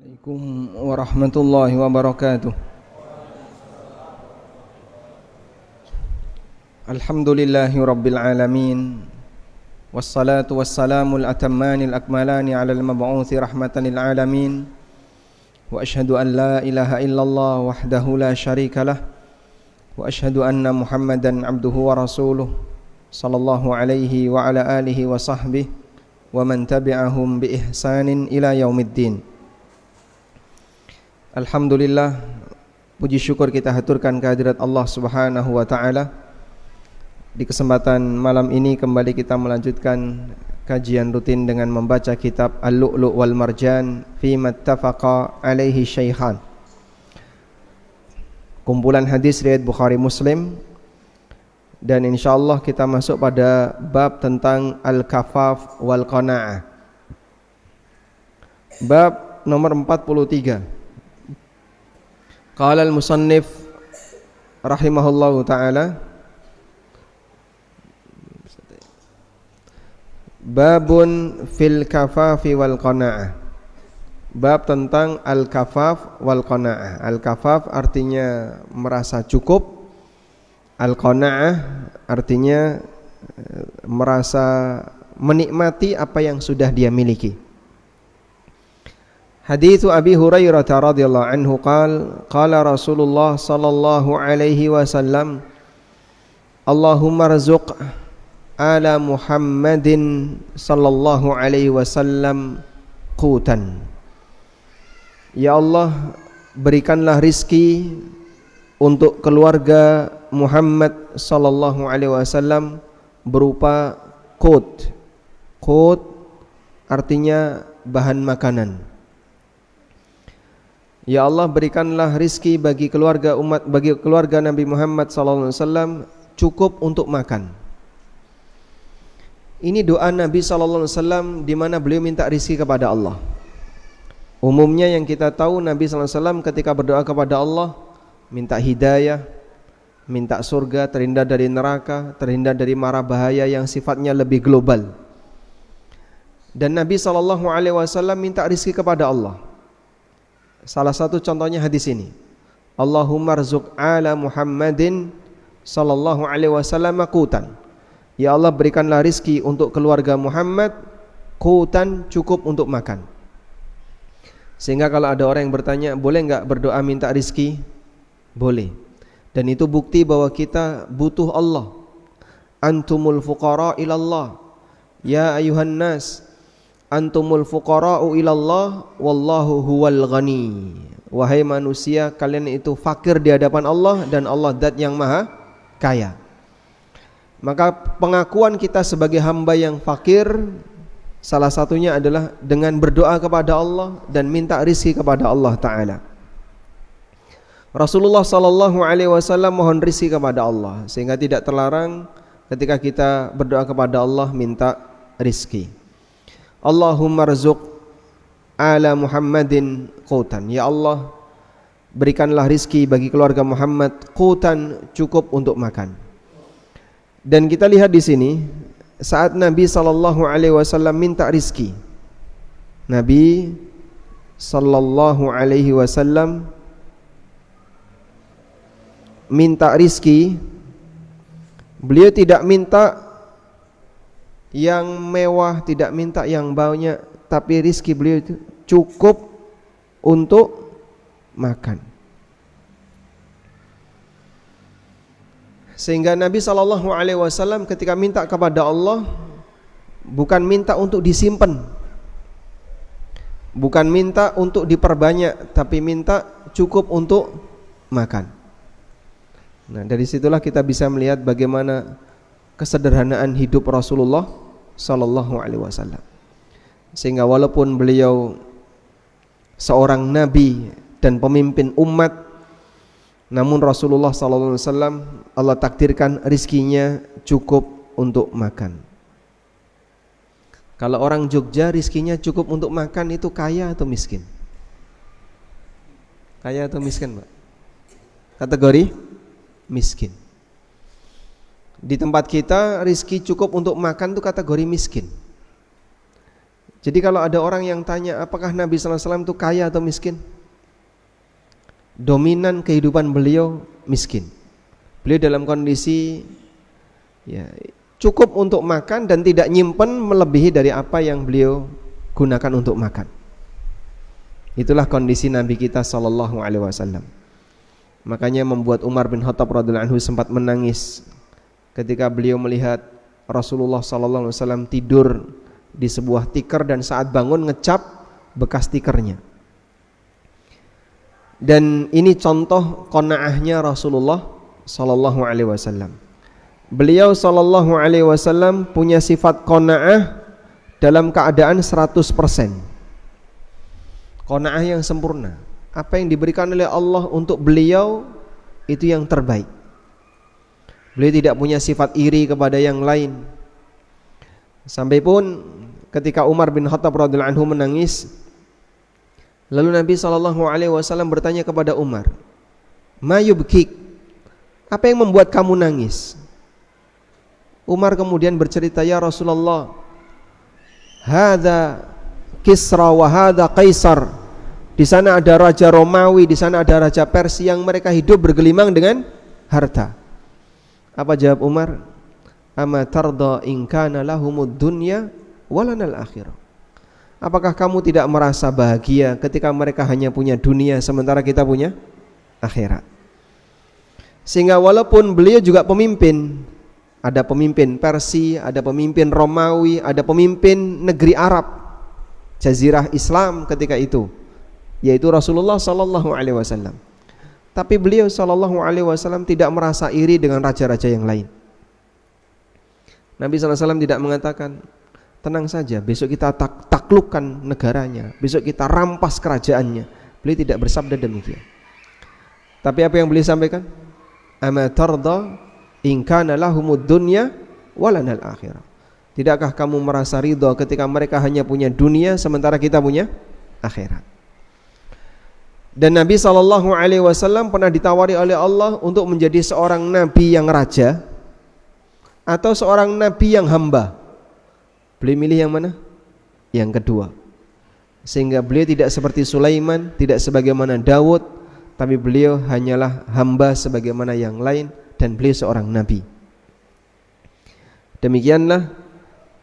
Assalamualaikum warahmatullahi wabarakatuh. Alhamdulillahi rabbil alamin. Wassalatu wassalamu al-atammani al-akmalani ala al-mab'uthi rahmatan lil alamin. Wa ashhadu an la ilaha illallah wahdahu la syarika lah. Wa ashhadu anna Muhammadan abduhu wa rasuluh sallallahu alaihi wa ala alihi wa sahbihi wa man tabi'ahum bi ihsanin ila yaumiddin. Alhamdulillah, puji syukur kita haturkan kehadirat Allah Subhanahu wa taala. Di kesempatan malam ini kembali kita melanjutkan kajian rutin dengan membaca kitab Al-Lu'lu' wal Marjan fi mattafaqa alaihi syaikhan. Kumpulan hadis riwayat Bukhari Muslim, dan insyaallah kita masuk pada bab tentang al-kafaf wal qanaah. Bab nomor 43. Qala al-musannif rahimahullahu ta'ala, babun fil kafafi wal qanaah. Bab tentang al-kafaf wal qanaah. Al-kafaf artinya merasa cukup, al-qanaah artinya merasa menikmati apa yang sudah dia miliki. Hadits Abi Hurairah radhiyallahu anhu qala Rasulullah sallallahu alaihi wasallam, Allahumma rzuq ala Muhammadin sallallahu alaihi wasallam qutan. Ya Allah, berikanlah rizki untuk keluarga Muhammad sallallahu alaihi wasallam berupa qut. Qut artinya bahan makanan. Ya Allah, berikanlah rizki bagi keluarga Nabi Muhammad SAW cukup untuk makan. Ini doa Nabi SAW di mana beliau minta rizki kepada Allah. Umumnya yang kita tahu, Nabi SAW ketika berdoa kepada Allah minta hidayah, minta surga, terhindar dari neraka, terhindar dari mara bahaya yang sifatnya lebih global. Dan Nabi SAW minta rizki kepada Allah. Salah satu contohnya hadis ini, Allahumma rzuq ala Muhammadin sallallahu alaihi wasallam qutan. Ya Allah, berikanlah rizki untuk keluarga Muhammad qutan, cukup untuk makan. Sehingga kalau ada orang yang bertanya, boleh enggak berdoa minta rizki? Boleh. Dan itu bukti bahwa kita butuh Allah. Antumul fuqara ilallah, ya ayuhan nas, antumul fuqara'u ilallah wallahu huwal ghani. Wahai manusia, kalian itu fakir di hadapan Allah dan Allah zat yang maha kaya. Maka pengakuan kita sebagai hamba yang fakir salah satunya adalah dengan berdoa kepada Allah dan minta rizki kepada Allah Ta'ala. Rasulullah sallallahu alaihi wasallam mohon rizki kepada Allah, sehingga tidak terlarang ketika kita berdoa kepada Allah minta rizki. Allahumma rzuq ala Muhammadin qutan. Ya Allah, berikanlah rizki bagi keluarga Muhammad qutan, cukup untuk makan. Dan kita lihat di sini saat Nabi sallallahu alaihi wasallam minta rizki, Nabi sallallahu alaihi wasallam minta rizki, beliau tidak minta yang mewah, tidak minta yang banyak, tapi rizki beliau itu cukup untuk makan. Sehingga Nabi SAW ketika minta kepada Allah, bukan minta untuk disimpan, bukan minta untuk diperbanyak, tapi minta cukup untuk makan. Nah, dari situlah kita bisa melihat bagaimana kesederhanaan hidup Rasulullah sallallahu alaihi wasallam. Sehingga walaupun beliau seorang nabi dan pemimpin umat, namun Rasulullah sallallahu alaihi wasallam Allah takdirkan rizkinya cukup untuk makan. Kalau orang Jogja rizkinya cukup untuk makan, itu kaya atau miskin? Kaya atau miskin, Pak? Kategori miskin. Di tempat kita rizki cukup untuk makan itu kategori miskin. Jadi kalau ada orang yang tanya apakah Nabi sallallahu alaihi wasallam itu kaya atau miskin? Dominan kehidupan beliau miskin. Beliau dalam kondisi ya cukup untuk makan dan tidak nyimpen melebihi dari apa yang beliau gunakan untuk makan. Itulah kondisi Nabi kita sallallahu alaihi wasallam. Makanya membuat Umar bin Khattab radhiyallahu anhu sempat menangis ketika beliau melihat Rasulullah sallallahu alaihi wasallam tidur di sebuah tikar dan saat bangun ngecap bekas tikernya. Dan ini contoh qanaahnya Rasulullah sallallahu alaihi wasallam. Beliau sallallahu alaihi wasallam punya sifat qanaah dalam keadaan 100%. Qanaah yang sempurna. Apa yang diberikan oleh Allah untuk beliau itu yang terbaik. Beliau tidak punya sifat iri kepada yang lain. Sampai pun ketika Umar bin Khattab radhiyallahu anhu menangis, lalu Nabi sallallahu alaihi wasallam bertanya kepada Umar, "Ma yubkik?" Apa yang membuat kamu nangis? Umar kemudian bercerita, "Ya Rasulullah, hadza Kisra wa hadza Kaisar." Di sana ada raja Romawi, di sana ada raja Persia yang mereka hidup bergelimang dengan harta. Apa jawab Umar? Ama tarda in kana lahumud dunya walanal akhirah. Apakah kamu tidak merasa bahagia ketika mereka hanya punya dunia sementara kita punya akhirat? Sehingga walaupun beliau juga pemimpin, ada pemimpin Persia, ada pemimpin Romawi, ada pemimpin negeri Arab, jazirah Islam ketika itu, yaitu Rasulullah sallallahu alaihi wasallam. Tapi beliau sallallahu alaihi wasallam tidak merasa iri dengan raja-raja yang lain. Nabi sallallahu alaihi wasallam tidak mengatakan, tenang saja, besok kita taklukkan negaranya, besok kita rampas kerajaannya. Beliau tidak bersabda demikian. Tapi apa yang beliau sampaikan? Ama tarda in kana lahumud dunya walanal akhirah. Tidakkah kamu merasa ridha ketika mereka hanya punya dunia sementara kita punya akhirat? Dan Nabi sallallahu alaihi wasallam pernah ditawari oleh Allah untuk menjadi seorang nabi yang raja atau seorang nabi yang hamba. Beliau milih yang mana? Yang kedua. Sehingga beliau tidak seperti Sulaiman, tidak sebagaimana Daud, tapi beliau hanyalah hamba sebagaimana yang lain dan beliau seorang nabi. Demikianlah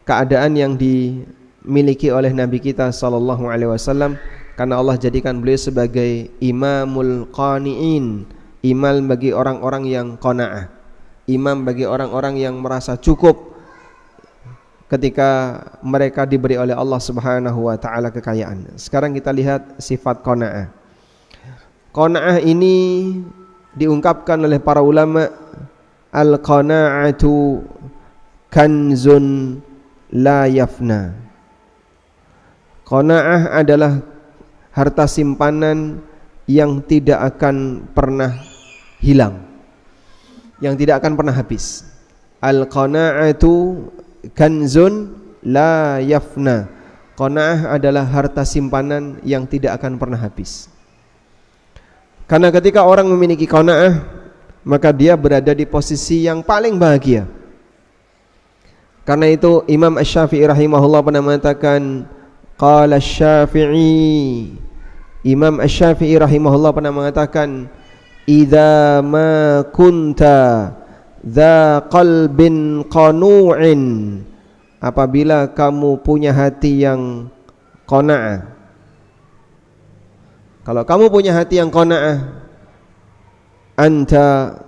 keadaan yang dimiliki oleh nabi kita sallallahu alaihi wasallam, karena Allah jadikan beliau sebagai imamul qani'in, imam bagi orang-orang yang qanaah, imam bagi orang-orang yang merasa cukup ketika mereka diberi oleh Allah Subhanahu wa taala kekayaan. Sekarang kita lihat sifat qanaah. Qanaah ini diungkapkan oleh para ulama, al-qanaatu kanzun la yafna. Qanaah adalah harta simpanan yang tidak akan pernah hilang, yang tidak akan pernah habis. Al-qanaatu kanzun la yafna. Qanaah adalah harta simpanan yang tidak akan pernah habis. Karena ketika orang memiliki qanaah, maka dia berada di posisi yang paling bahagia. Karena itu Imam Asy-Syafi'i rahimahullah pernah mengatakan, qala Asy-Syafi'i, Imam Asy-Syafi'i rahimahullah pernah mengatakan, idza ma kunta dza qalbin qanu'in, apabila kamu punya hati yang qanaah. Kalau kamu punya hati yang qanaah, anta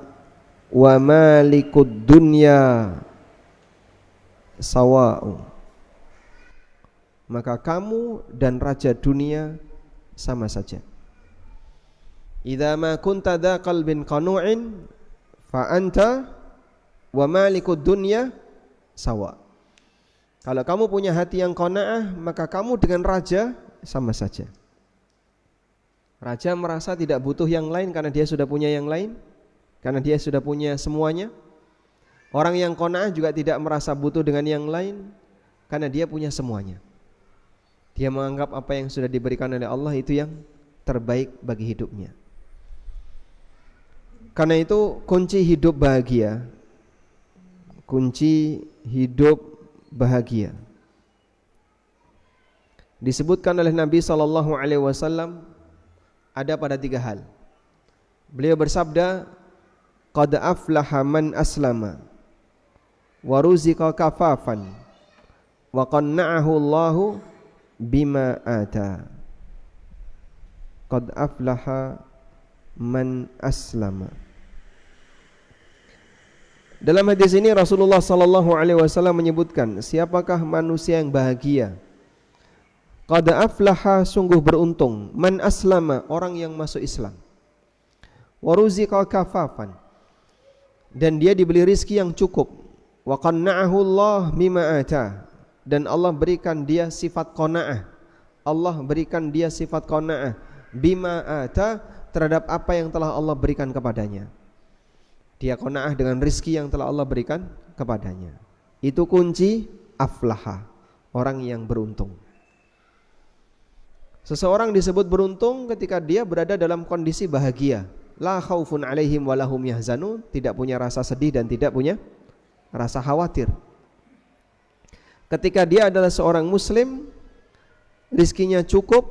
wa malikud dunya sawa'u, maka kamu dan raja dunia sama saja. Idza ma kunta dza qalbin qanu'in fa anta wa malikud dunya sawa. Kalau kamu punya hati yang qanaah, maka kamu dengan raja sama saja. Raja merasa tidak butuh yang lain karena dia sudah punya yang lain, karena dia sudah punya semuanya. Orang yang qanaah juga tidak merasa butuh dengan yang lain karena dia punya semuanya. Dia menganggap apa yang sudah diberikan oleh Allah itu yang terbaik bagi hidupnya. Karena itu kunci hidup bahagia, kunci hidup bahagia disebutkan oleh Nabi SAW ada pada 3 hal. Beliau bersabda, qad aflaha man aslama wa ruziqa kafafan wa qanna'ahu Allahu bima ata. Qad aflaha man aslama. Dalam hadis ini Rasulullah SAW menyebutkan, siapakah manusia yang bahagia? Qad aflaha, sungguh beruntung, man aslama, orang yang masuk Islam. Wa ruziqa kafafan, dan dia diberi rizki yang cukup. Wa qanna'ahu Allah bima ata, dan Allah berikan dia sifat qanaah. Allah berikan dia sifat qanaah bima ata, terhadap apa yang telah Allah berikan kepadanya. Dia qanaah dengan rizki yang telah Allah berikan kepadanya. Itu kunci aflaha, orang yang beruntung. Seseorang disebut beruntung ketika dia berada dalam kondisi bahagia. La khaufun alaihim walahum yahzanun, tidak punya rasa sedih dan tidak punya rasa khawatir. Ketika dia adalah seorang muslim, rizkinya cukup,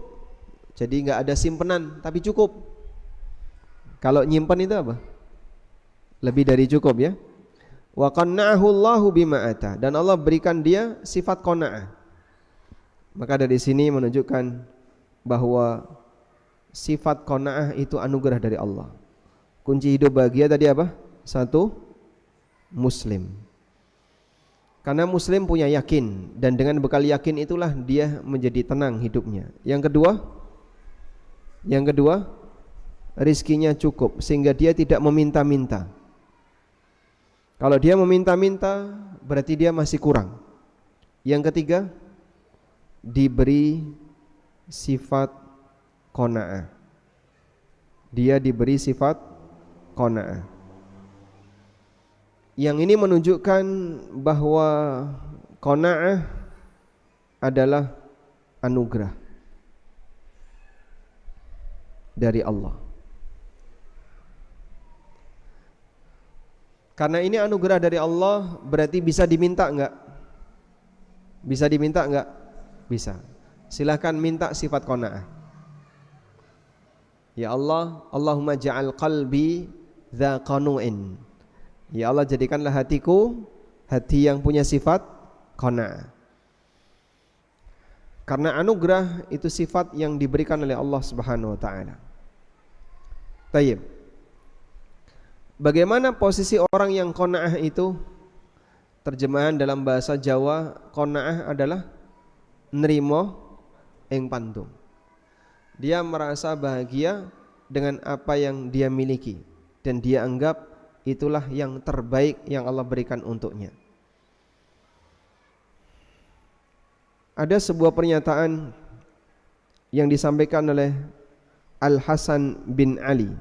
jadi enggak ada simpenan tapi cukup. Kalau nyimpan itu apa? Lebih dari cukup ya. Wa qanna'ahu Allahu bima ata, dan Allah berikan dia sifat qanaah. Maka dari sini menunjukkan bahwa sifat qanaah itu anugerah dari Allah. Kunci hidup bahagia tadi apa? 1, muslim. Karena muslim punya yakin, dan dengan bekal yakin itulah dia menjadi tenang hidupnya. Yang kedua, rizkinya cukup sehingga dia tidak meminta-minta. Kalau dia meminta-minta berarti dia masih kurang. Yang ketiga, diberi sifat qanaah. Dia diberi sifat qanaah. Yang ini menunjukkan bahwa qanaah adalah anugerah dari Allah. Karena ini anugerah dari Allah, berarti bisa diminta enggak? Bisa diminta enggak? Bisa. Silahkan minta sifat qanaah. Ya Allah, Allahumma ja'al qalbi dha qanu'in. Ya Allah, jadikanlah hatiku hati yang punya sifat qanaah. Karena anugerah itu sifat yang diberikan oleh Allah Subhanahu wa taala. Tayyib. Bagaimana posisi orang yang qanaah itu? Terjemahan dalam bahasa Jawa, qanaah adalah nerimo ing pantung. Dia merasa bahagia dengan apa yang dia miliki, dan dia anggap itulah yang terbaik yang Allah berikan untuknya. Ada sebuah pernyataan yang disampaikan oleh Al-Hasan bin Ali.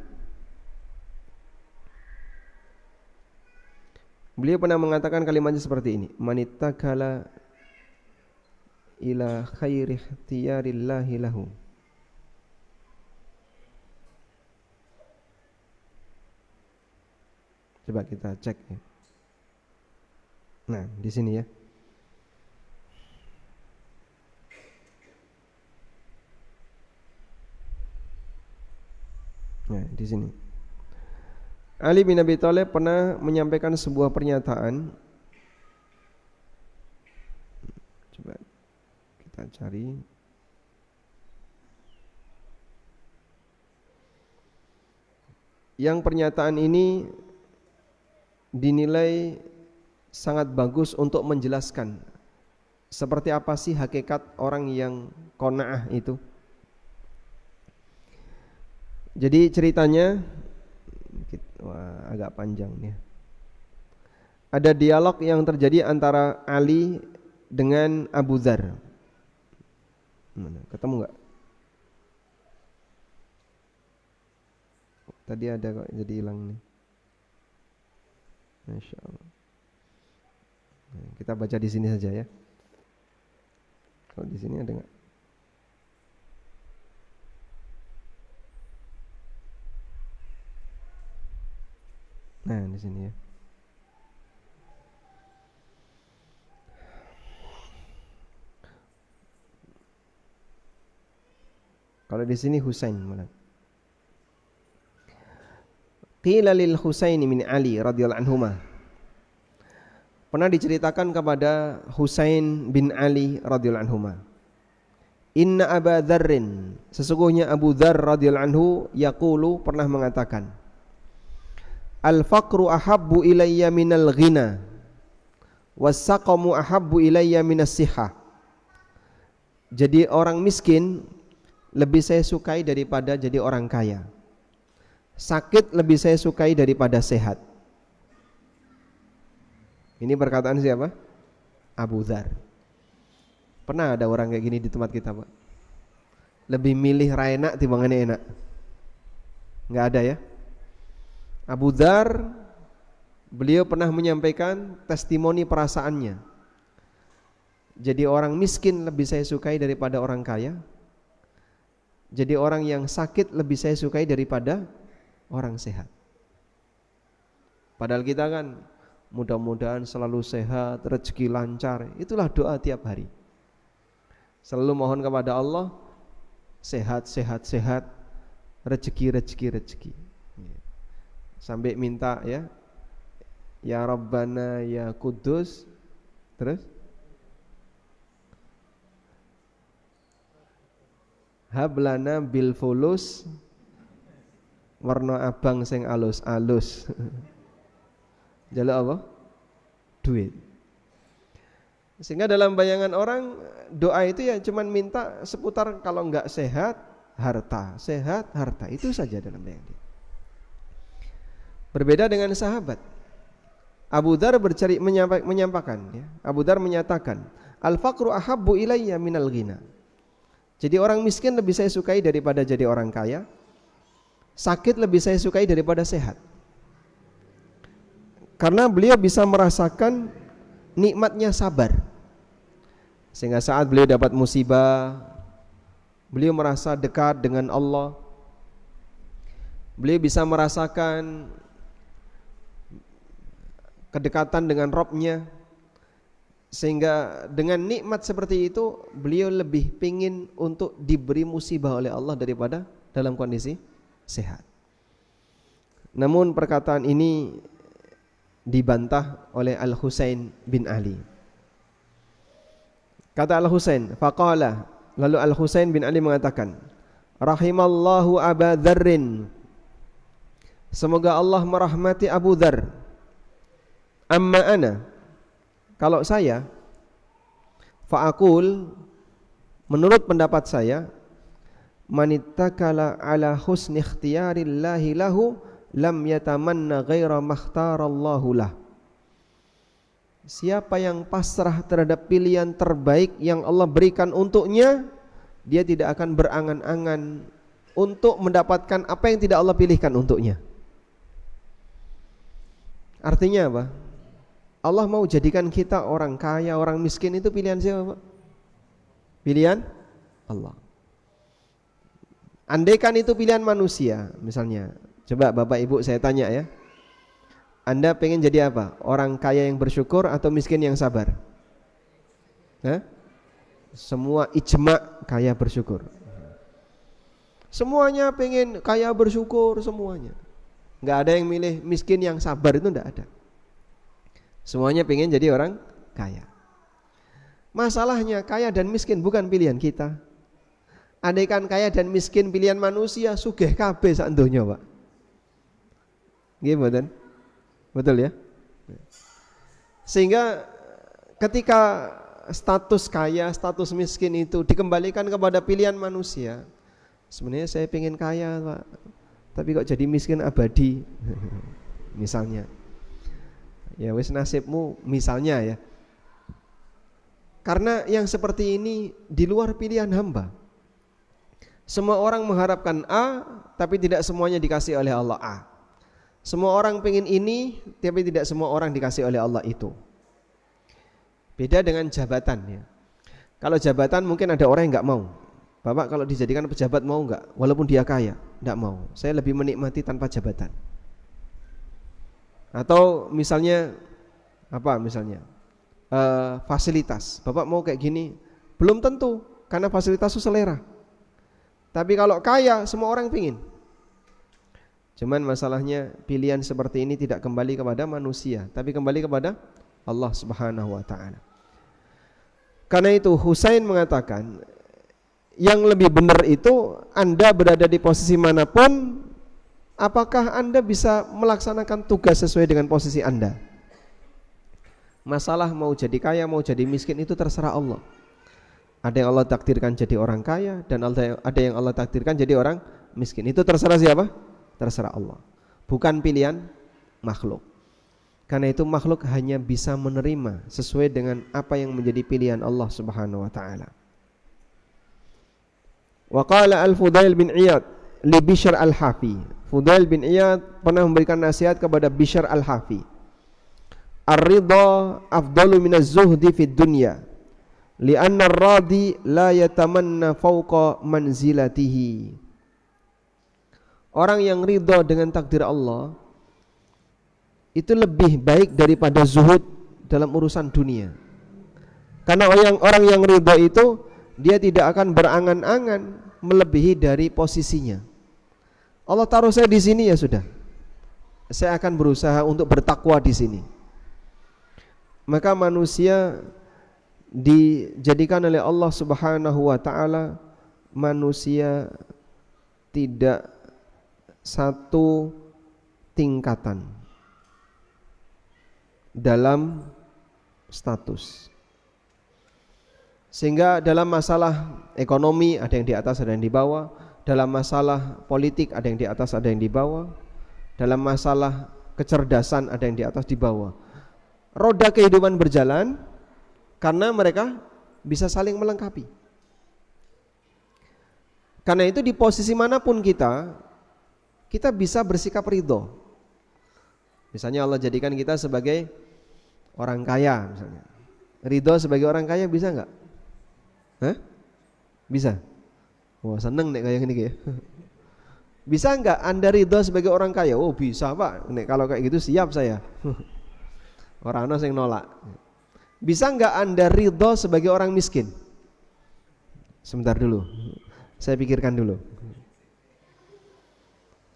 Beliau pernah mengatakan kalimatnya seperti ini, manittakala ila khairi ikhtiyarillahi lahu. Coba kita cek ya. Nah, di sini ya. Nah, di sini. Ali bin Abi Thalib pernah menyampaikan sebuah pernyataan. Coba kita cari. Yang pernyataan ini dinilai sangat bagus untuk menjelaskan seperti apa sih hakikat orang yang qanaah itu. Jadi ceritanya agak panjang nih. Ada dialog yang terjadi antara Ali dengan Abu Dzar. Ketemu enggak? Tadi ada kok, jadi hilang nih. Masya Allah. Kita baca di sini saja ya. Kalau di sini ada enggak? Nah, di sini ya. Kalau di sini Husain malah. Qila lil Husaini min Ali radhiyallahu anhuma. Pernah diceritakan kepada Husain bin Ali radhiyallahu anhuma. Inna Abu Dzarrin, sesungguhnya Abu Dzar radhiyallahu anhu yaqulu, pernah mengatakan, al-faqru ahabbu ilayya minal ghina was-saqamu ahabbu ilayya minas sihah. Jadi orang miskin lebih saya sukai daripada jadi orang kaya. Sakit lebih saya sukai daripada sehat. Ini perkataan siapa? Abu Dzar. Pernah ada orang kayak gini di tempat kita, Pak? Lebih milih ra enak timbangannya enak? Enggak ada ya? Abu Dzar, beliau pernah menyampaikan testimoni perasaannya. Jadi orang miskin lebih saya sukai daripada orang kaya. Jadi orang yang sakit lebih saya sukai daripada orang sehat. Padahal kita kan mudah-mudahan selalu sehat, rezeki lancar. Itulah doa tiap hari. Selalu mohon kepada Allah sehat, sehat, sehat, rezeki, rezeki, rezeki. Sampai minta ya, ya Rabbana ya Kudus. Terus hablana bil fulus, warna abang sing alus-alus. Jaluk apa? Duit. Sehingga dalam bayangan orang doa itu ya cuman minta seputar kalau enggak sehat, harta, sehat, harta. Itu saja dalam bayangan dia. Berbeda dengan sahabat. Abu Dzar menyampaikan ya. Abu Dzar menyatakan, al-faqru ahabbu ilayya minal ghina. Jadi orang miskin lebih saya sukai daripada jadi orang kaya. Sakit lebih saya sukai daripada sehat. Karena beliau bisa merasakan nikmatnya sabar. Sehingga saat beliau dapat musibah, beliau merasa dekat dengan Allah. Beliau bisa merasakan kedekatan dengan Rabb-Nya. Sehingga dengan nikmat seperti itu beliau lebih pingin untuk diberi musibah oleh Allah daripada dalam kondisi sehat. Namun perkataan ini dibantah oleh Al-Husain bin Ali. Kata Al-Husain, faqala, lalu Al-Husain bin Ali mengatakan, rahimallahu Aba Dzarrin, semoga Allah merahmati Abu Dzar. Amma ana, kalau saya, fa'akul, menurut pendapat saya, manittakala ala husni ikhtiyarillahi lahu lam yatamanna ghaira makhtarallahu lah. Siapa yang pasrah terhadap pilihan terbaik yang Allah berikan untuknya, dia tidak akan berangan-angan untuk mendapatkan apa yang tidak Allah pilihkan untuknya. Artinya apa? Allah mau jadikan kita orang kaya, orang miskin, itu pilihan siapa, Pak? Pilihan Allah. Andaikan itu pilihan manusia, misalnya, coba Bapak Ibu saya tanya ya, Anda pengen jadi apa? Orang kaya yang bersyukur atau miskin yang sabar? Hah? Semua ijma kaya bersyukur. Semuanya pengen kaya bersyukur semuanya. Enggak ada yang milih miskin yang sabar, itu enggak ada. Semuanya pengen jadi orang kaya. Masalahnya kaya dan miskin bukan pilihan kita. Andaikan kaya dan miskin pilihan manusia, sugih kabeh sak donya, Pak. Nggih mboten? Betul ya? Sehingga ketika status kaya, status miskin itu dikembalikan kepada pilihan manusia, sebenarnya saya pengen kaya, Pak, tapi kok jadi miskin abadi. Misalnya, ya wis nasibmu, misalnya ya. Karena yang seperti ini di luar pilihan hamba. Semua orang mengharapkan A, tapi tidak semuanya dikasih oleh Allah A. Semua orang pengen ini, tapi tidak semua orang dikasih oleh Allah itu. Beda dengan jabatan ya. Kalau jabatan mungkin ada orang yang enggak mau. Bapak kalau dijadikan pejabat mau enggak? Walaupun dia kaya, enggak mau. Saya lebih menikmati tanpa jabatan. Atau misalnya apa misalnya? Fasilitas. Bapak mau kayak gini? Belum tentu, karena fasilitas itu selera. Tapi kalau kaya semua orang pingin. Cuman masalahnya pilihan seperti ini tidak kembali kepada manusia, tapi kembali kepada Allah Subhanahu wa taala. Karena itu Husain mengatakan, yang lebih benar itu Anda berada di posisi manapun, apakah Anda bisa melaksanakan tugas sesuai dengan posisi Anda? Masalah mau jadi kaya, mau jadi miskin itu terserah Allah. Ada yang Allah takdirkan jadi orang kaya, dan ada yang Allah takdirkan jadi orang miskin. Itu terserah siapa? Terserah Allah. Bukan pilihan makhluk. Karena itu makhluk hanya bisa menerima sesuai dengan apa yang menjadi pilihan Allah Subhanahu wa taala. Wa qala Al-Fudail bin Iyad li Bishr Al-Hafi. Fudail bin Iyad pernah memberikan nasihat kepada Bishr Al-Hafi. Ar-ridha afdalu minaz zuhdi fid dunya. Li'anna ar-radi la yatamanna fawqa manzilatihi. Orang yang ridha dengan takdir Allah itu lebih baik daripada zuhud dalam urusan dunia. Karena orang yang ridha itu dia tidak akan berangan-angan melebihi dari posisinya. Allah taruh saya di sini, ya sudah. Saya akan berusaha untuk bertakwa di sini. Maka manusia dijadikan oleh Allah Subhanahu wa taala manusia tidak satu tingkatan dalam status. Sehingga dalam masalah ekonomi ada yang di atas, ada yang di bawah. Dalam masalah politik ada yang di atas, ada yang di bawah. Dalam masalah kecerdasan ada yang di atas, di bawah. Roda kehidupan berjalan karena mereka bisa saling melengkapi. Karena itu di posisi manapun kita bisa bersikap ridho. Misalnya Allah jadikan kita sebagai orang kaya misalnya. Ridho sebagai orang kaya bisa enggak? Hah? Bisa? Wah, seneng nek kayak gini ya. Bisa enggak Anda ridho sebagai orang kaya? Oh, bisa, Pak. Nek kalau kayak gitu siap saya. Orang ana sing nolak. Bisa enggak Anda ridho sebagai orang miskin? Sebentar dulu. Saya pikirkan dulu.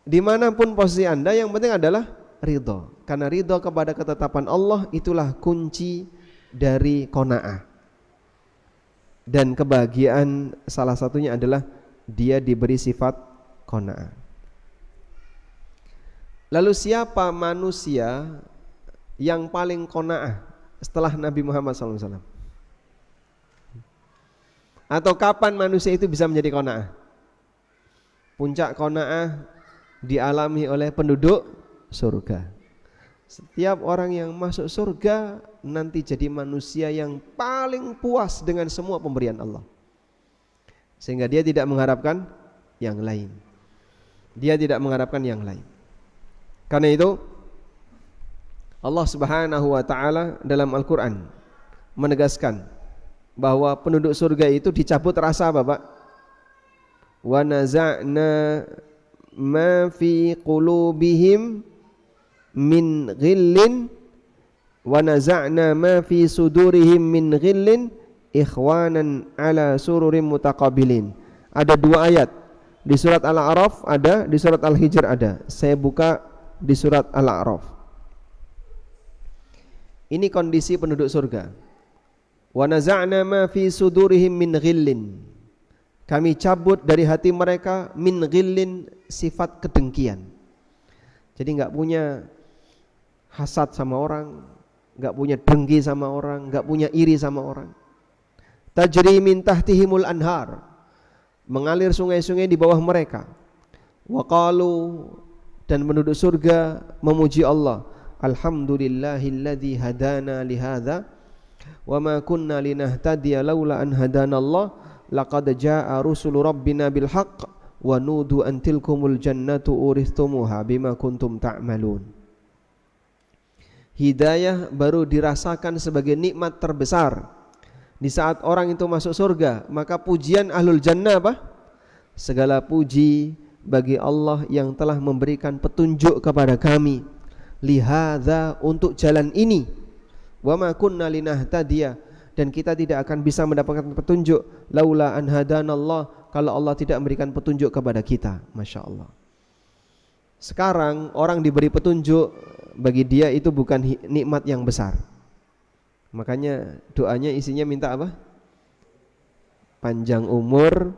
Dimanapun posisi Anda, yang penting adalah ridho. Karena ridho kepada ketetapan Allah itulah kunci dari qanaah. Dan kebahagiaan salah satunya adalah dia diberi sifat qanaah. Lalu siapa manusia yang paling qanaah setelah Nabi Muhammad SAW? Atau kapan manusia itu bisa menjadi qanaah? Puncak qanaah dialami oleh penduduk surga. Setiap orang yang masuk surga nanti jadi manusia yang paling puas dengan semua pemberian Allah, sehingga dia tidak mengharapkan yang lain. Dia tidak mengharapkan yang lain. Karena itu Allah Subhanahu wa taala dalam Al-Qur'an menegaskan bahwa penduduk surga itu dicabut rasa apa, Pak? Wa naza'na ma fi qulubihim min ghillin wa naza'na ma fi sudurihim min ghillin ikhwanan ala sururim mutaqabilin. Ada dua ayat, di surat Al-A'raf ada, di surat Al-Hijr ada. Saya buka di surat Al-A'raf. Ini kondisi penduduk surga. Wa naza'na ma fi sudurihim min ghillin. Kami cabut dari hati mereka min ghillin, sifat kedengkian. Jadi enggak punya hasad sama orang, enggak punya dengki sama orang, enggak punya iri sama orang. Tajri min tahtihimul anhar, mengalir sungai-sungai di bawah mereka. Wa qalu, dan penduduk surga memuji Allah, alhamdulillahilladzi hadana lihadza wa ma kunna linahtadiya laula an hadanallah laqad jaa rusulu rabbina bil haqq wa nudu an tilkumul jannatu uristumuha bima kuntum ta'malun. Hidayah baru dirasakan sebagai nikmat terbesar di saat orang itu masuk surga. Maka pujian ahlul jannah apa? Segala puji bagi Allah yang telah memberikan petunjuk kepada kami, lihadza, untuk jalan ini, wa ma kunna linahtadiya, dan kita tidak akan bisa mendapatkan petunjuk laula an hadanallah, kalau Allah tidak memberikan petunjuk kepada kita. Masya Allah. Sekarang orang diberi petunjuk, bagi dia itu bukan nikmat yang besar. Makanya doanya isinya minta apa? Panjang umur,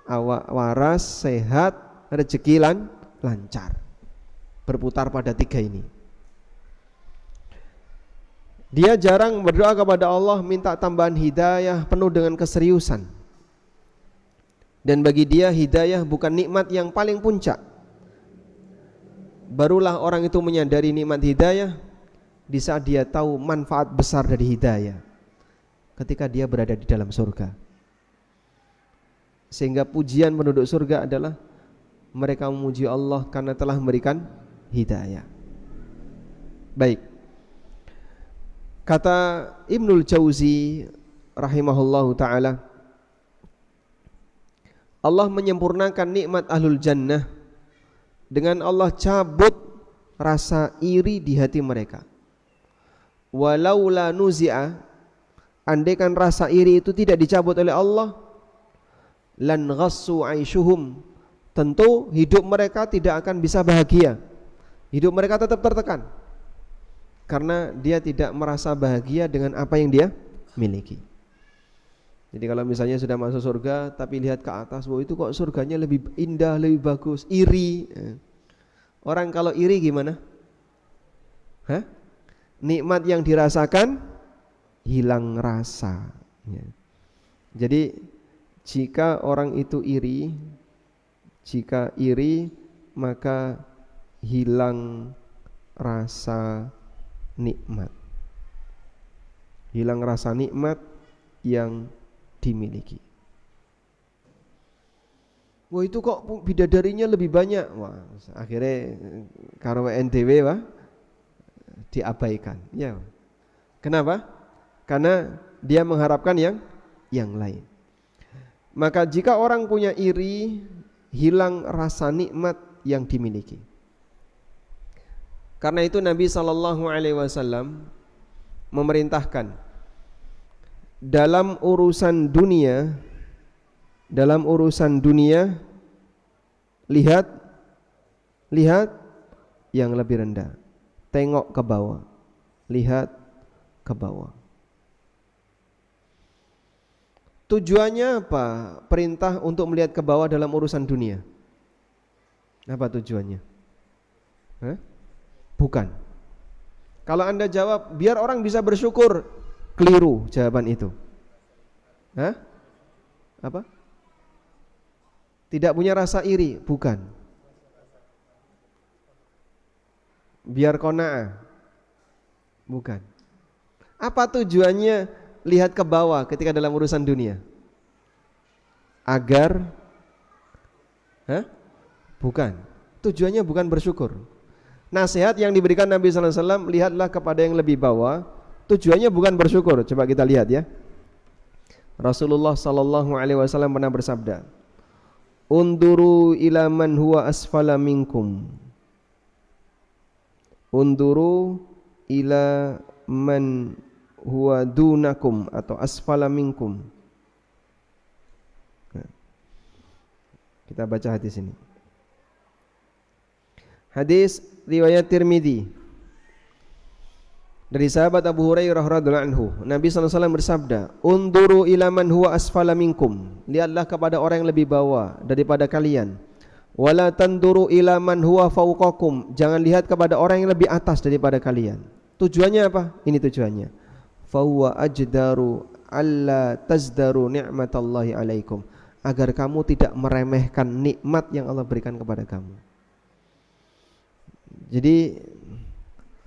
awak waras, sehat, rezeki lancar. Berputar pada tiga ini. Dia jarang berdoa kepada Allah minta tambahan hidayah penuh dengan keseriusan. Dan bagi dia hidayah bukan nikmat yang paling puncak. Barulah orang itu menyadari nikmat hidayah di saat dia tahu manfaat besar dari hidayah, ketika dia berada di dalam surga. Sehingga pujian penduduk surga adalah mereka memuji Allah karena telah memberikan hidayah. Baik. Kata Ibnul Jauzi rahimahullahu ta'ala, Allah menyempurnakan nikmat ahlul jannah dengan Allah cabut rasa iri di hati mereka. Walaula nuzi'a, andaikan rasa iri itu tidak dicabut oleh Allah, lan ghassu aishuhum, tentu hidup mereka tidak akan bisa bahagia. Hidup mereka tetap tertekan karena dia tidak merasa bahagia dengan apa yang dia miliki. Jadi kalau misalnya sudah masuk surga tapi lihat ke atas, wah itu kok surganya lebih indah, lebih bagus, iri. Orang kalau iri gimana? Nikmat yang dirasakan hilang rasa. Jadi jika orang itu iri, jika iri maka hilang rasa nikmat. Hilang rasa nikmat yang dimiliki. Wah itu kok bidadarinya lebih banyak. Wah akhirnya karo NTW wah diabaikan. Ya. Kenapa? Karena dia mengharapkan yang lain. Maka jika orang punya iri, hilang rasa nikmat yang dimiliki. Karena itu Nabi SAW memerintahkan dalam urusan dunia, lihat yang lebih rendah, tengok ke bawah, lihat ke bawah. Tujuannya apa? Perintah untuk melihat ke bawah dalam urusan dunia. Apa tujuannya? Bukan. Kalau Anda jawab biar orang bisa bersyukur, keliru jawaban itu. Apa? Tidak punya rasa iri, bukan. Biar qanaah, bukan. Apa tujuannya lihat ke bawah ketika dalam urusan dunia? Agar bukan. Tujuannya bukan bersyukur. Nasihat yang diberikan Nabi sallallahu alaihi wasallam, lihatlah kepada yang lebih bawah, tujuannya bukan bersyukur. Coba kita lihat ya. Rasulullah sallallahu alaihi wasallam pernah bersabda, "Unduru ila man huwa asfala minkum." Unduru ila man huwa dunakum atau asfala minkum. Kita baca hadis ini. Hadis riwayat Tirmidzi dari sahabat Abu Hurairah radhiyallahu anhu. Nabi sallallahu alaihi wasallam bersabda, "Unduru ila man huwa asfala minkum." Lihatlah kepada orang yang lebih bawah daripada kalian. Wala tanduru ila man huwa fawqakum. Jangan lihat kepada orang yang lebih atas daripada kalian. Tujuannya apa? Ini tujuannya. Fa huwa ajdaru alla tazdaru ni'matallahi alaikum. Agar kamu tidak meremehkan nikmat yang Allah berikan kepada kamu. Jadi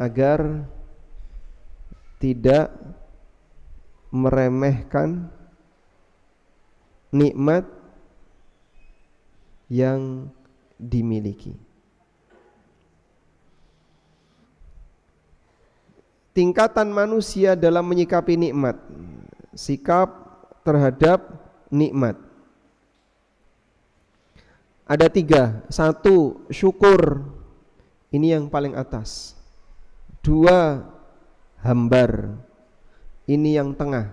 agar tidak meremehkan nikmat yang dimiliki. Tingkatan manusia dalam menyikapi nikmat, sikap terhadap nikmat, ada 3. 1, syukur. Ini yang paling atas. 2, hambar. Ini yang tengah.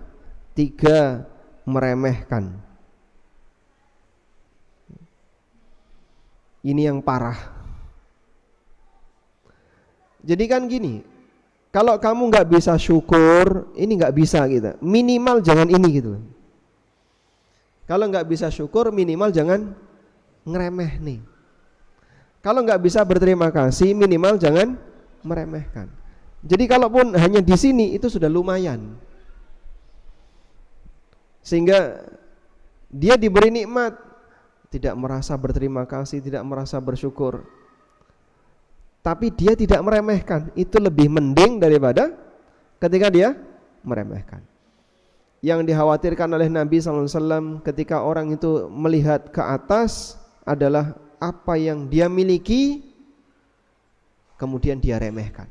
3, meremehkan. Ini yang parah. Jadi kan gini, kalau kamu nggak bisa syukur, ini nggak bisa gitu. Minimal jangan ini gitu. Kalau nggak bisa syukur, minimal jangan ngeremeh nih. Kalau nggak bisa berterima kasih, minimal jangan meremehkan. Jadi kalaupun hanya di sini itu sudah lumayan. Sehingga dia diberi nikmat, tidak merasa berterima kasih, tidak merasa bersyukur. Tapi dia tidak meremehkan, itu lebih mending daripada ketika dia meremehkan. Yang dikhawatirkan oleh Nabi SAW ketika orang itu melihat ke atas adalah apa yang dia miliki kemudian dia remehkan.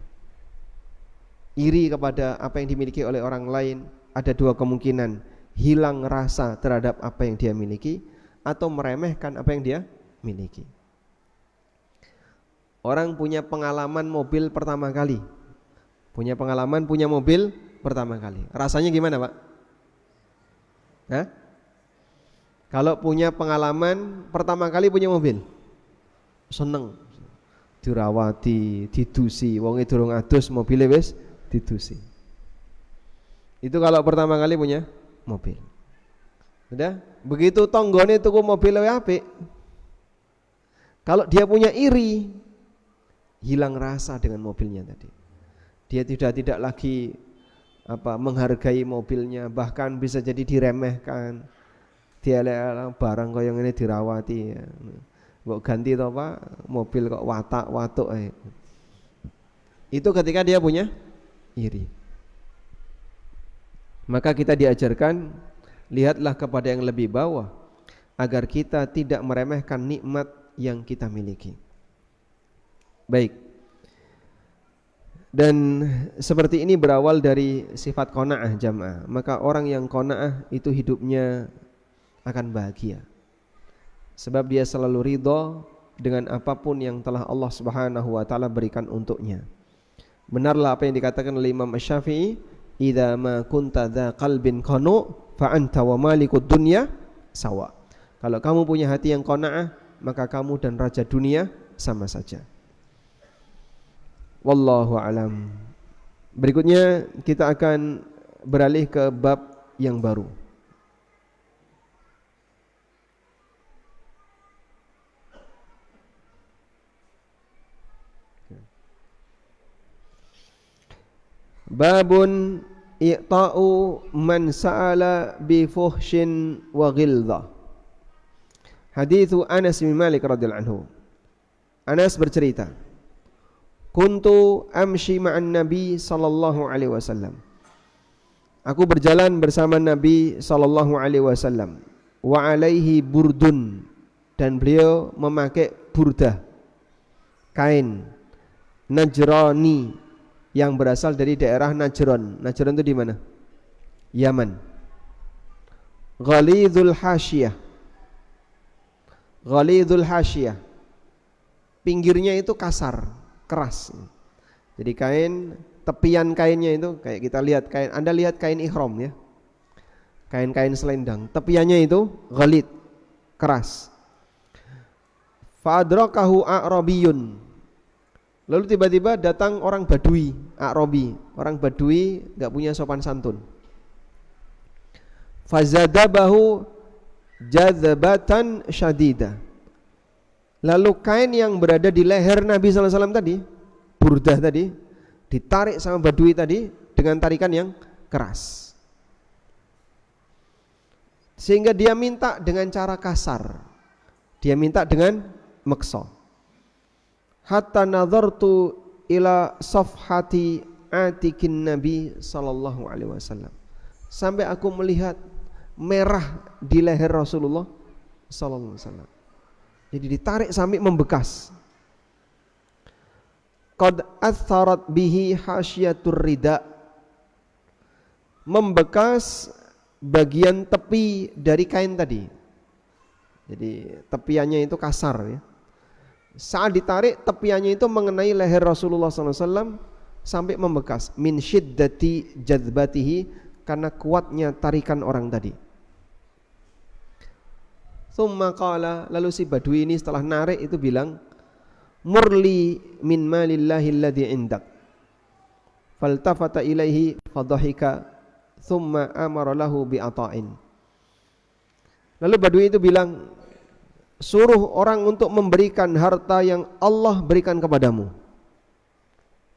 Iri kepada apa yang dimiliki oleh orang lain, ada dua kemungkinan: hilang rasa terhadap apa yang dia miliki, atau meremehkan apa yang dia miliki. Orang punya pengalaman mobil pertama kali, punya mobil pertama kali, rasanya gimana Pak? Hah? Kalau punya pengalaman pertama kali punya mobil, seneng, dirawati, didusi, wong e durung adus mobilnya wis didusi. Itu kalau pertama kali punya mobil. Udah, begitu tonggone tuku mobil apik. Kalau dia punya iri, hilang rasa dengan mobilnya tadi. Dia tidak lagi menghargai mobilnya, bahkan bisa jadi diremehkan. Dia barang kok yang ini dirawati ya. Kok ganti toh Pak, mobil kok watuk Itu ketika dia punya iri. Maka kita diajarkan, lihatlah kepada yang lebih bawah agar kita tidak meremehkan nikmat yang kita miliki. Baik. Dan seperti ini berawal dari sifat qanaah jamaah. Maka orang yang qanaah itu hidupnya akan bahagia. Sebab dia selalu ridha dengan apapun yang telah Allah Subhanahu wa taala berikan untuknya. Benarlah apa yang dikatakan oleh Imam Asy-Syafi'i, "Idza ma kunta dza qalbin qanu fa anta wa malikud dunya sawa." Kalau kamu punya hati yang qanaah, maka kamu dan raja dunia sama saja. Wallahu alam. Berikutnya kita akan beralih ke bab yang baru. Babun i'ta'u man sa'ala bi fuhshin wa ghilzah. Hadithu Anas bin Malik radhiyallahu anhu. Anas bercerita, kuntu amshi ma'an Nabi sallallahu alaihi wasallam. Aku berjalan bersama Nabi sallallahu alaihi wasallam. Wa alaihi burdun, dan beliau memakai burdah, kain Najrani yang berasal dari daerah Najran. Najran itu di mana? Yaman. Ghalidhul hasyiyah. Ghalidhul hasyiyah. Pinggirnya itu kasar, keras. Jadi kain, tepian kainnya itu kayak kita lihat kain, Anda lihat kain ihram ya. Kain-kain selendang, tepiannya itu ghalid, keras. Fa adrakahu a'rabiyun. Lalu tiba-tiba datang orang Badui, A'rabi, orang Badui enggak punya sopan santun. Fazadabahu jadzabatan syadida. Lalu kain yang berada di leher Nabi sallallahu alaihi wasallam tadi, burdah tadi, ditarik sama Badui tadi dengan tarikan yang keras. Sehingga dia minta dengan cara kasar. Dia minta dengan maksa. Hatta nazartu ila safhati atikin Nabi sallallahu alaihi wasallam. Sampai aku melihat merah di leher Rasulullah sallallahu alaihi wasallam. Jadi ditarik sampai membekas. Qad atharat bihi hasyiatur rida. Membekas bagian tepi dari kain tadi. Jadi tepiannya itu kasar ya. Saat ditarik, tepiannya itu mengenai leher Rasulullah SAW sampai membekas. Min syiddati jadzbatihi, karena kuatnya tarikan orang tadi. Thumma qala, lalu si Badui ini setelah narik itu bilang, murli min malillahi alladhi indak. Faltafata ilaihi fadhahika thumma amara lahu bi'ata'in. Lalu Badui itu bilang, suruh orang untuk memberikan harta yang Allah berikan kepadamu.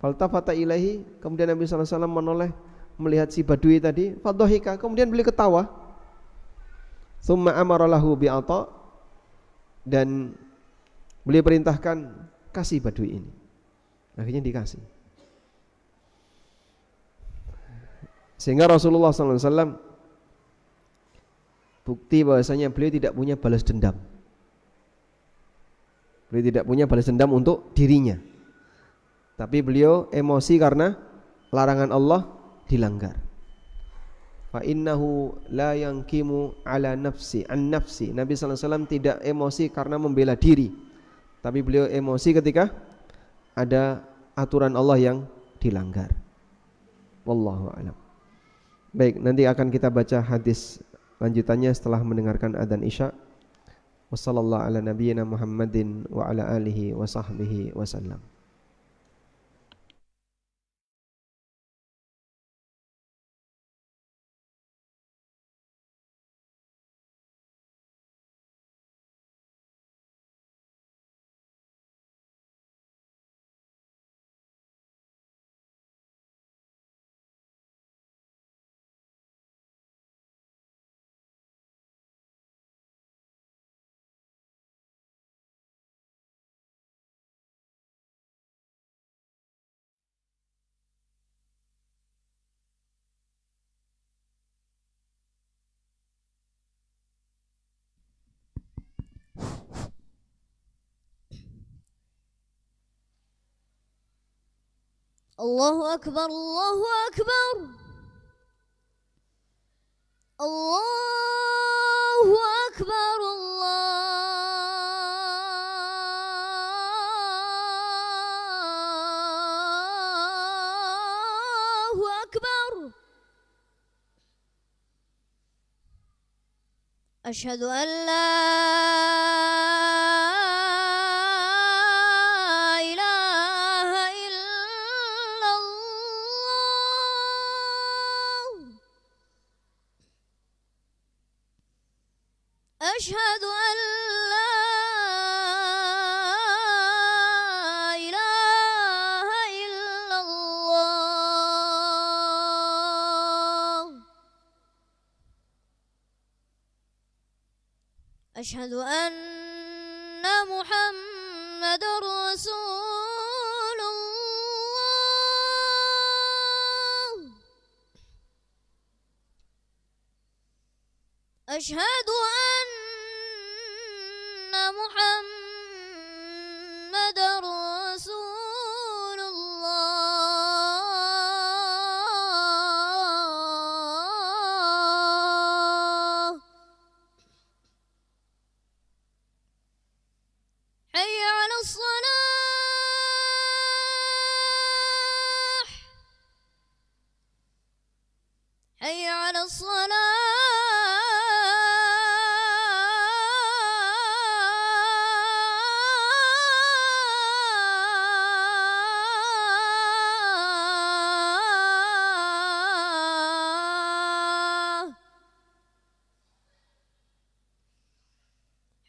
Faltafata ilaihi, kemudian Nabi SAW menoleh melihat si Badui tadi, fadhahika, kemudian beliau ketawa. Thumma amara lahu bi'ata', dan beliau perintahkan, kasih Badui ini. Akhirnya dikasih. Sehingga Rasulullah SAW bukti bahwasanya beliau tidak punya balas dendam. Beliau tidak punya balas dendam untuk dirinya, tapi beliau emosi karena larangan Allah dilanggar. Fa innahu la yankimu ala nafsi an nafsi. Nabi SAW tidak emosi karena membela diri, tapi beliau emosi ketika ada aturan Allah yang dilanggar. Wallahu a'lam. Baik, nanti akan kita baca hadis lanjutannya setelah mendengarkan adzan Isya. Wassallallahu ala nabiyyina Muhammadin wa ala alihi wa sahbihi wasallam. Allahu Akbar, Allahu Akbar, Allahu Akbar, Allahu Akbar. Asyhadu an la أشهد أن لا إله إلا الله. أشهد أن محمد رسول الله. أشهد أن محمد رسول الله. حي على الصلاة، حي على الصلاة.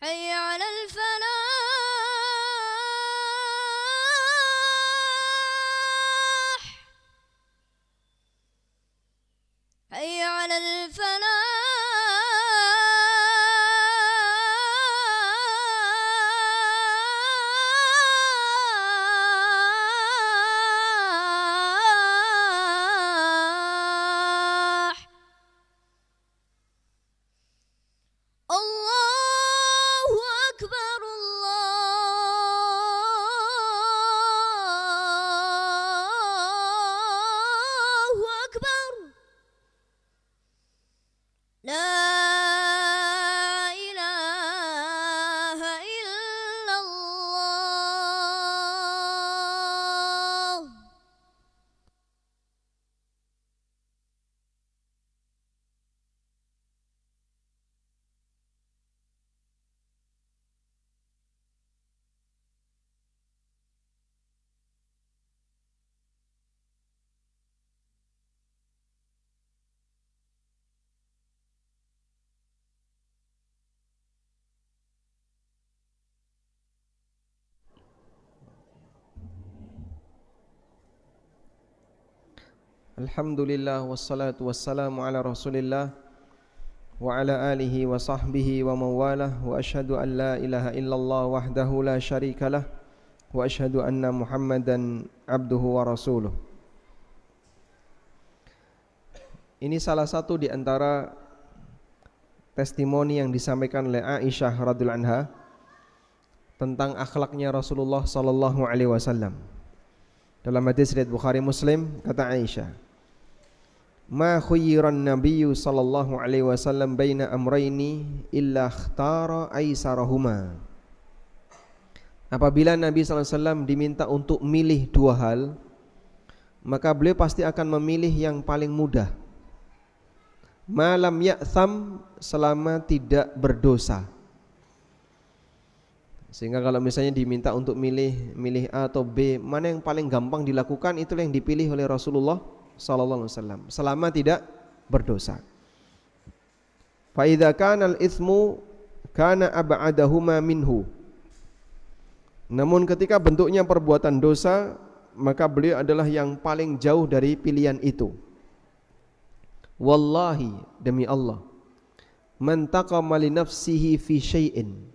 حي على الفلاح، حي على الفلاح. الله أكبر، الله أكبر. لا إله إلا الله. Alhamdulillah wassalatu wassalamu ala Rasulillah wa ala alihi wa sahbihi wa mawalah wa asyhadu an la ilaha illallah wahdahu la syarikalah wa asyhadu anna Muhammadan abduhu wa rasuluh. Ini salah satu di antara testimoni yang disampaikan oleh Aisyah radhiyallahu anha tentang akhlaknya Rasulullah sallallahu alaihi wasallam. Dalam hadis riwayat Bukhari Muslim, kata Aisyah, "Ma khuyyiran nabiyyu sallallahu alaihi wasallam baina amrayni illa ikhtara aisarahuma." Apabila Nabi sallallahu alaihi wasallam diminta untuk milih dua hal, maka beliau pasti akan memilih yang paling mudah. Malam ya'tham, selama tidak berdosa. Sehingga kalau misalnya diminta untuk milih A atau B, mana yang paling gampang dilakukan, itulah yang dipilih oleh Rasulullah sallallahu alaihi wasallam selama tidak berdosa. Fa idza kana al-itsmu kana ab'adahuma minhu. Namun ketika bentuknya perbuatan dosa, maka beliau adalah yang paling jauh dari pilihan itu. Wallahi, demi Allah, man taqama li nafsihi fi syai'in.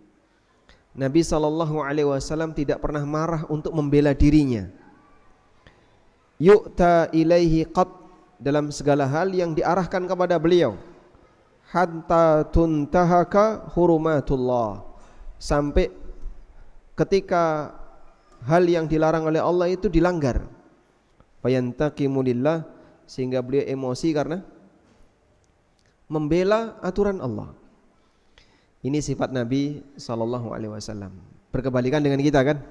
Nabi sallallahu alaihi wasallam tidak pernah marah untuk membela dirinya. Yu'ta ilaihi qat, dalam segala hal yang diarahkan kepada beliau. Hatta tuntahaka hurumatullah, sampai ketika hal yang dilarang oleh Allah itu dilanggar. Fayantaqimu lillah, sehingga beliau emosi karena membela aturan Allah. Ini sifat Nabi sallallahu alaihi wasallam. Berkebalikan dengan kita kan?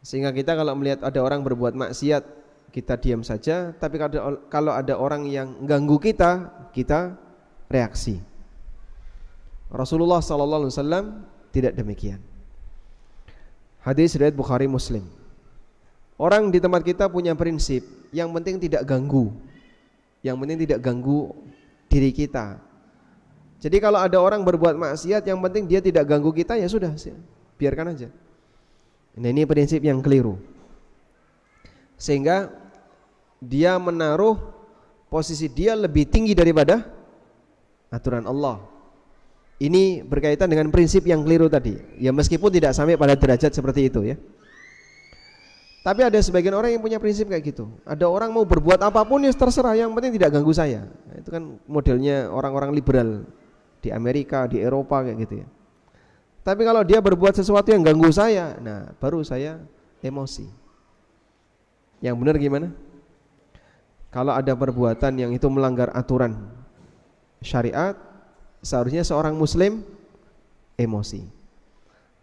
Sehingga kita kalau melihat ada orang berbuat maksiat, kita diam saja, tapi kalau ada orang yang ganggu kita, kita reaksi. Rasulullah sallallahu alaihi wasallam tidak demikian. Hadis riwayat Bukhari Muslim. Orang di tempat kita punya prinsip, yang penting tidak ganggu. Yang penting tidak ganggu diri kita. Jadi kalau ada orang berbuat maksiat, yang penting dia tidak ganggu kita, ya sudah, biarkan aja. Nah, ini prinsip yang keliru. Sehingga dia menaruh posisi dia lebih tinggi daripada aturan Allah. Ini berkaitan dengan prinsip yang keliru tadi. Ya meskipun tidak sampai pada derajat seperti itu ya. Tapi ada sebagian orang yang punya prinsip kayak gitu. Ada orang mau berbuat apapun ya terserah, yang penting tidak ganggu saya. Nah, itu kan modelnya orang-orang liberal di Amerika, di Eropa kayak gitu ya. Tapi kalau dia berbuat sesuatu yang ganggu saya, nah baru saya emosi. Yang benar gimana? Kalau ada perbuatan yang itu melanggar aturan syariat, seharusnya seorang muslim emosi.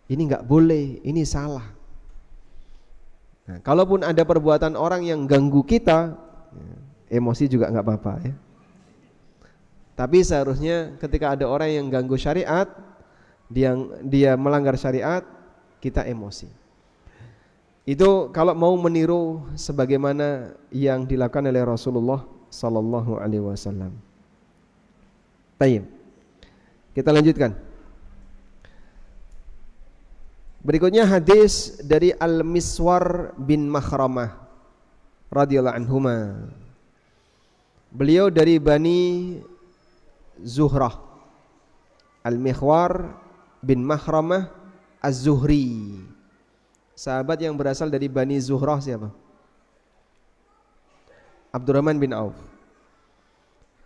Ini enggak boleh, ini salah. Nah, kalaupun ada perbuatan orang yang ganggu kita, emosi juga enggak apa-apa ya. Tapi seharusnya ketika ada orang yang ganggu syariat, dia melanggar syariat, kita emosi. Itu kalau mau meniru sebagaimana yang dilakukan oleh Rasulullah sallallahu alaihi wasallam. Baik. Kita lanjutkan. Berikutnya hadis dari Al-Miswar bin Makhramah radhiyallahu anhuma. Beliau dari Bani Zuhrah. Al-Mikhwar bin Makhramah Az-Zuhri. Sahabat yang berasal dari Bani Zuhrah siapa? Abdurrahman bin Auf.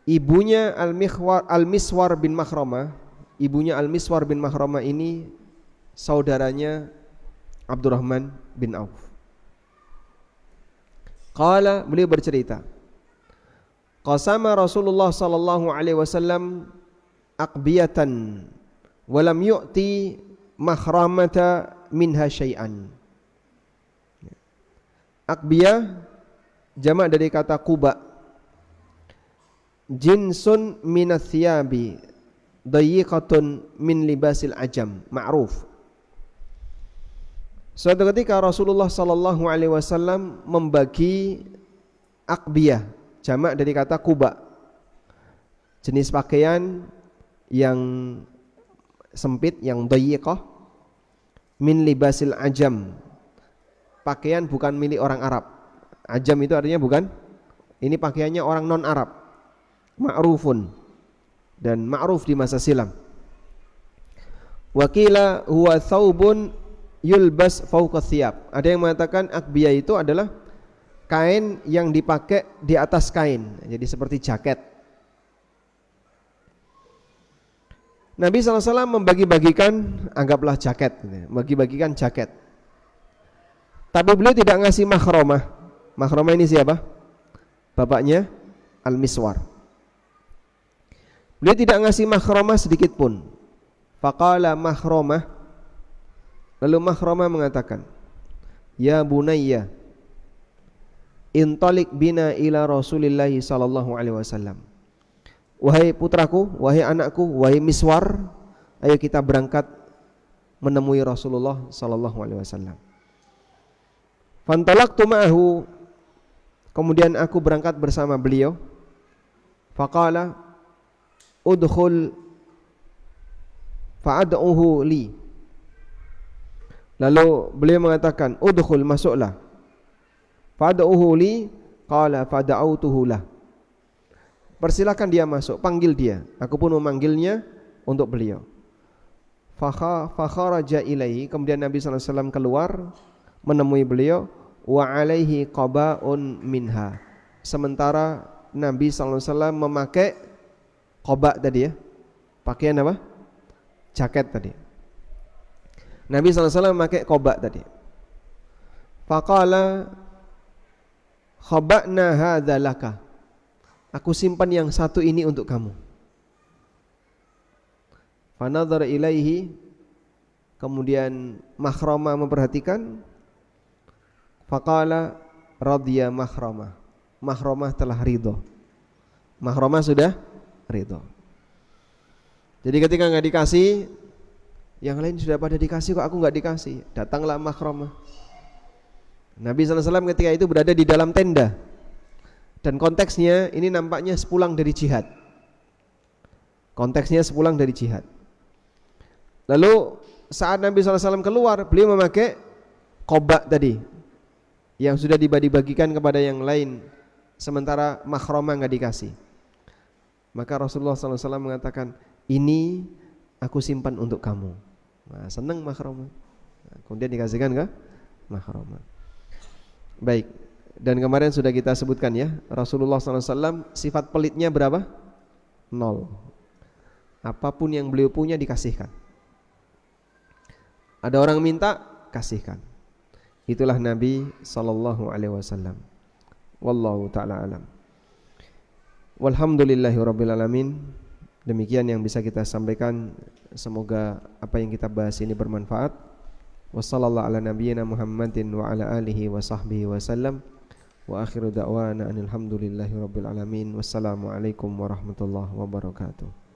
Ibunya Al-Miswar bin Makhramah, ibunya Al-Miswar bin Makhramah ini saudaranya Abdurrahman bin Auf. Qala, beliau bercerita, qasama Rasulullah sallallahu alaihi wasallam aqbiyatan wa lam yu'ti mahramata minha syai'an. Aqbiyah jamak dari kata quba, jinsun minats thiyabi dayiqatun min libasil ajam, ma'ruf. Suatu ketika Rasulullah sallallahu alaihi wasallam membagi aqbiyah, jamak dari kata quba, jenis pakaian yang sempit, yang dayiqah, min libasil ajam, pakaian bukan milik orang Arab. Ajam itu artinya bukan Ini pakaiannya orang non Arab, ma'rufun, dan ma'ruf di masa silam. Wakila huwa thawbun yulbas fawqa thiyab. Ada yang mengatakan akbiyah itu adalah kain yang dipakai di atas kain, jadi seperti jaket. Nabi SAW membagi-bagikan, anggaplah jaket, membagi-bagikan jaket. Tapi beliau tidak ngasih mahromah. Mahromah ini siapa? Bapaknya Al-Miswar. Beliau tidak ngasih mahromah sedikit pun. Faqala mahromah, lalu mahromah mengatakan, ya bunayya, intalik bina ila Rasulillahi sallallahu alaihi wasallam. Wahai putraku, wahai anakku, wahai Miswar, ayo kita berangkat menemui Rasulullah sallallahu alaihi wasallam. Fantalaqtu ma'ahu, kemudian aku berangkat bersama beliau. Faqala udkhul fa'ad'uhu li. Lalu beliau mengatakan, udkhul, masuklah. Fa'ad'uhu li, qala fa'da'autuhu lah. Persilakan dia masuk, panggil dia. Aku pun memanggilnya untuk beliau. Fakharaja ilaihi, kemudian Nabi sallallahu alaihi wasallam keluar menemui beliau, wa alaihi qaba'un minha. Sementara Nabi sallallahu alaihi wasallam memakai qaba' tadi ya. Pakaian apa? Jaket tadi. Nabi sallallahu alaihi wasallam memakai qaba' tadi. Faqala khaba'na hadza laka. Aku simpan yang satu ini untuk kamu. Fanadhara ilaihi, kemudian Makhrama memperhatikan. Faqala radhiya Makhrama. Makhrama telah ridho. Makhrama sudah ridho. Jadi ketika enggak dikasih, yang lain sudah pada dikasih, kok aku enggak dikasih? Datanglah Makhrama. Nabi sallallahu alaihi wasallam ketika itu berada di dalam tenda. Dan konteksnya ini nampaknya sepulang dari jihad. Konteksnya sepulang dari jihad. Lalu saat Nabi SAW keluar, beliau memakai qaba' tadi yang sudah dibagi-bagikan kepada yang lain, sementara Makhrama enggak dikasih. Maka Rasulullah SAW mengatakan, ini aku simpan untuk kamu. Nah, senang Makhrama. Nah, kemudian dikasihkan ke Makhrama. Baik. Dan kemarin sudah kita sebutkan ya, Rasulullah SAW sifat pelitnya berapa? 0. Apapun yang beliau punya dikasihkan. Ada orang minta, kasihkan. Itulah Nabi sallallahu alaihi wasallam. Wallahu taala alam. Walhamdulillahirabbil alamin. Demikian yang bisa kita sampaikan. Semoga apa yang kita bahas ini bermanfaat. Wassallallahu ala nabiyyina Muhammadin wa ala alihi wa sahbihi wasallam. Wa akhiru da'wana alhamdulillahi rabbil alamin. Wassalamualaikum warahmatullahi wabarakatuh.